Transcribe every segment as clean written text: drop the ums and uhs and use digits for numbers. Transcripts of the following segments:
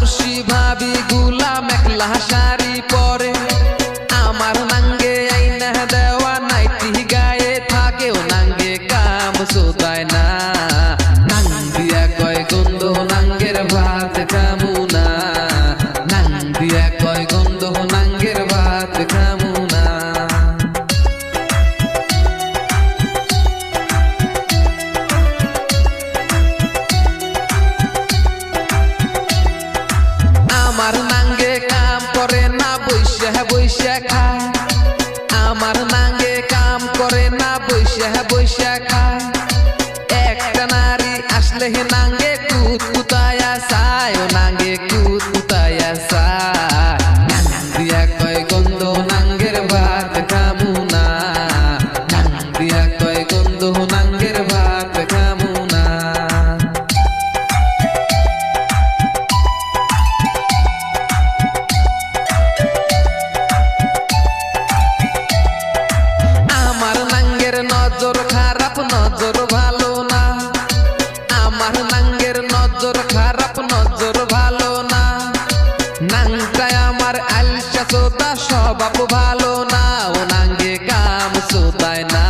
দর্শী ভাবি গুলা মেখলা শাড়ি পরে আমার নাঙ্গে আইনা দেওয়া নাইটি গায়ে থাকেও নাঙ্গে কাম সোদায় না নাং দিয়া কয় গন্ধ নাঙ্গের ভাত খামু না নাং দিয়া কয় গন্ধ নাঙ্গের ভাত খামু না আমার নাঙ্গে কাম করে না বৈশা বৈশা খায় আমার নাঙ্গে কাম করে না বৈশা বৈশা খায় একটা নারী আসলে হে নাঙ্গে কুতকুতায়া চায় ও নাঙ্গে কুতকুতায়া চায় নাং দিয়া কয় গন্ধ নাঙ্গের ভাত খামু না নাং দিয়া কয় গন্ধ নাঙ্গের ভাত খামু না আমার নাঙ্গের নজর খারাপ নজর ভালো না আমার নাঙ্গের নজর খারাপ নজর ভালো না নাংটায় আমার আলসা সোদা স্বভাব ভালো না ও নাঙ্গে কাম সোদায় না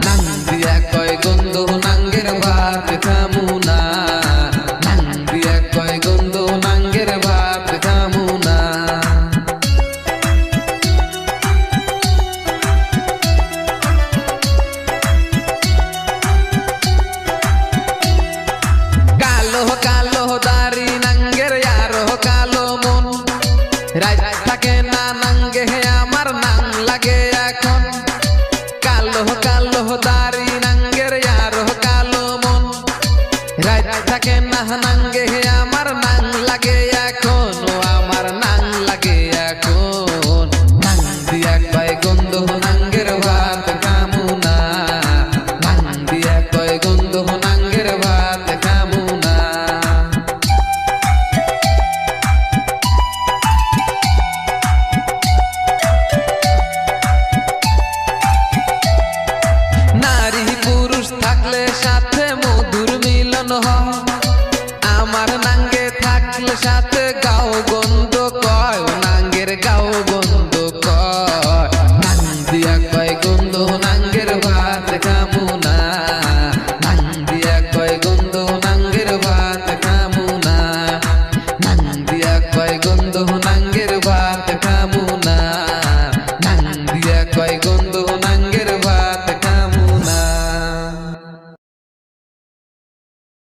নাং দিয়া কয় গন্ধ নাঙ্গের ভাত খামু না নাং দিয়া কয় গন্ধ নাঙ্গের ভাত খামু না কালো কালো দাড়ি নাঙ্গের আরো কালো মন রাত থাকে না নাঙ্গে আমার নাং লাগে এখন কালো কালো দাড়ি নাঙ্গের আরো কালো মন রাত থাকে না নাঙ্গে আমার নাং লাগে এখন ও আমার নাং লাগে এখন নাং দিয়া কয় গন্ধ নাঙ্গের ভাত খামু না নাং দিয়া কয় গন্ধ নাঙ্গের ভাত খামু না নারী পুরুষ থাকলে সাথে মধুর মিলন হয় আমার নাঙ্গে থাকলে সাথে গাও গন্ধ